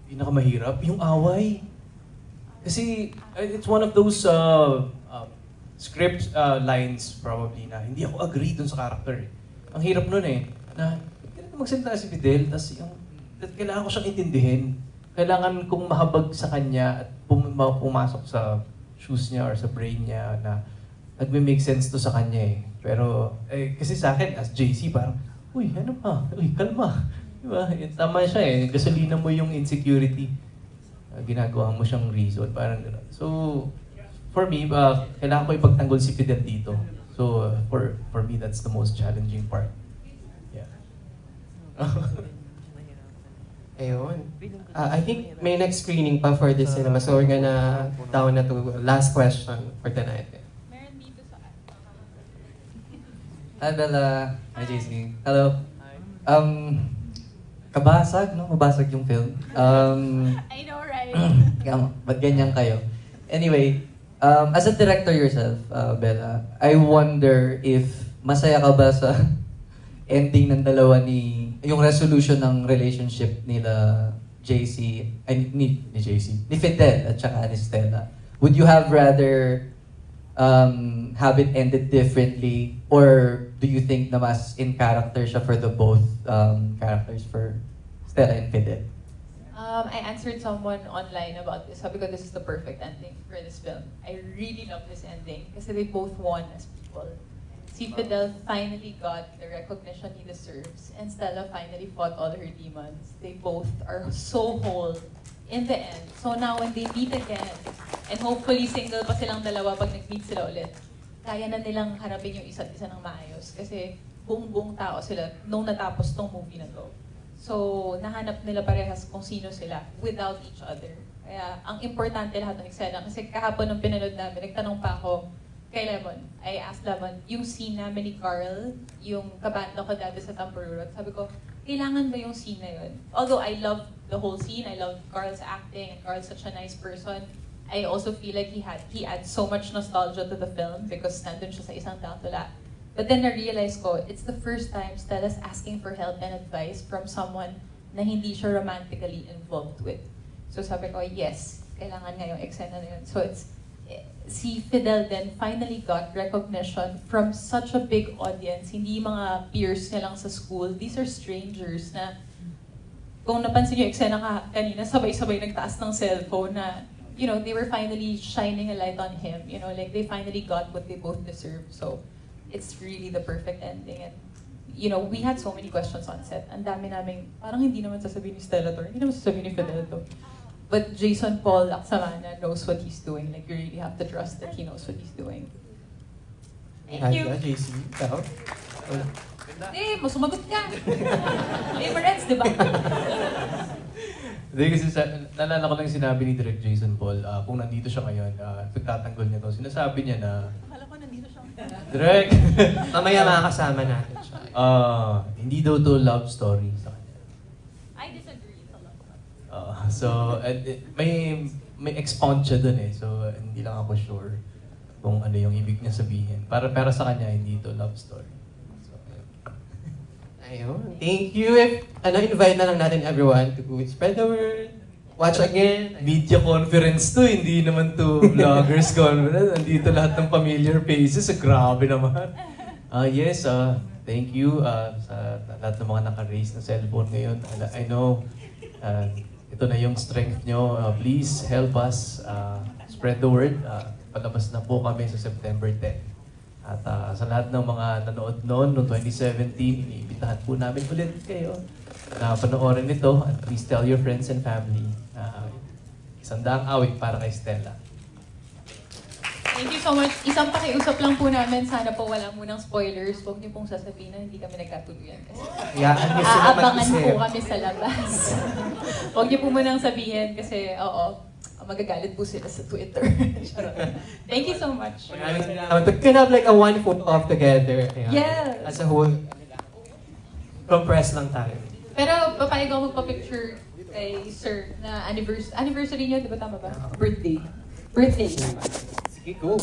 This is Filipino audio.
Pinakamahirap, yung away. Kasi it's one of those script lines probably na hindi ako agree dun sa character. Ang hirap nun na kailangan magsalita si Fidel, tapos kailangan ko siyang intindihin. Kailangan kong mahabag sa kanya at pumasok sa shoes niya or sa brain niya na nagme-make sense to sa kanya Pero kasi sa akin as JC parang, uy, ano pa? Uy, kalma. Diba? Tama siya gasolina mo yung insecurity. Ginagawa mo siyang reason. Parang gano'n. So, for me, kailangan ko ipagtanggol si Fidel dito. So, for me, that's the most challenging part. Yeah. Ayun. I think may next screening pa for this cinema. So, we're gonna down na to last question for tonight. Meron dito sa Hi, Bella. Hi, JC. Hello. Kabasag, no? Mabasag yung film. I know, right? Ba't ganyan kayo? Anyway, as a director yourself, Bella, I wonder if masaya ka ba sa ending ng dalawa yung resolution ng relationship nila JC, ni Fidel at saka ni Stella. Would you have rather have it ended differently, or do you think na mas in character siya for the both characters, for Stella and Fidel? I answered someone online about this. Sabi ko, this is the perfect ending for this film. I really love this ending kasi they both won as people. Si Fidel finally got the recognition he deserves, and Stella finally fought all her demons. They both are so whole in the end. So now when they meet again, and hopefully single pa silang dalawa pag nag-meet sila ulit, kaya na nilang harapin yung isa't isa ng maayos. Kasi buong tao sila nung natapos tong movie na to. So, nahanap nila parehas kung sino sila without each other. Kaya, ang importante lahat ng eksena. Kasi kahapon nung pinanood namin, nagtanong pa ako kay Lemon. I asked Lemon, yung scene namin ni Carl, yung kabanda ko dati sa Tampururot, sabi ko, kailangan ba yung scene na yun? Although I love the whole scene, I love Carl's acting, and Carl's such a nice person, I also feel like he adds so much nostalgia to the film because nandun siya sa isang tula. But then na-realize ko, it's the first time Stella's asking for help and advice from someone na hindi siya romantically involved with. So sabi ko, yes, kailangan nga yung eksena na yun. So si Fidel then finally got recognition from such a big audience. Hindi mga peers niya lang sa school. These are strangers na, kung napansin yung eksena kanina, sabay-sabay nagtaas ng cellphone na, you know, they were finally shining a light on him. You know, like they finally got what they both deserved. So it's really the perfect ending. And, you know, we had so many questions on set. Ang dami naming, parang hindi naman sasabihin ni Stella to, hindi naman sasabihin ni Fidel to. But Jason Paul Laksamana knows what he's doing. Like, you really have to trust that he knows what he's doing. Thank you. JC. Ikaw? Sumagot ka. Favorites, di ba? Hindi kasi naalala ko lang sinabi ni Direk Jason Paul, kung nandito siya ngayon, pagtatanggol niya to, sinasabi niya na, Akala ko nandito siya. Direk! Mamaya makakasama natin siya. Hindi daw to love story sa kanya. I disagree. It's a love story. So, may expound siya dun So, hindi lang ako sure kung ano yung ibig niya sabihin. Para sa kanya, hindi to love story. So, Ayun. Thank you. Invite na lang natin everyone to spread the word. Watch again. Media conference to, hindi naman to vloggers conference. Nandito lahat ng familiar faces. Grabe naman. Yes, thank you sa lahat ng mga naka-raise na cellphone ngayon. I know, ito na yung strength nyo. Please help us spread the word. Palabas na po kami sa September 10. At sa lahat ng mga nanood noong 2017, iniimbitahan po namin ulit kayo na panoorin ito. At please tell your friends and family. Isandang awit para kay Stella. Thank you so much. Isang pakiusap lang po namin. Sana po wala munang spoilers. Huwag niyo pong sasabihin na hindi kami nagkatuluyan. Kasi aabangan po kami sa labas. Huwag niyo po munang sabihin kasi, magagalit po sila sa Twitter. Thank you so much. But can have like a one photo off together. Yeah. As a whole, compress lang tayo. Pero papayag ako magpa-picture kay Sir na anniversary niyo, di ba tama ba? Birthday. Sige, go.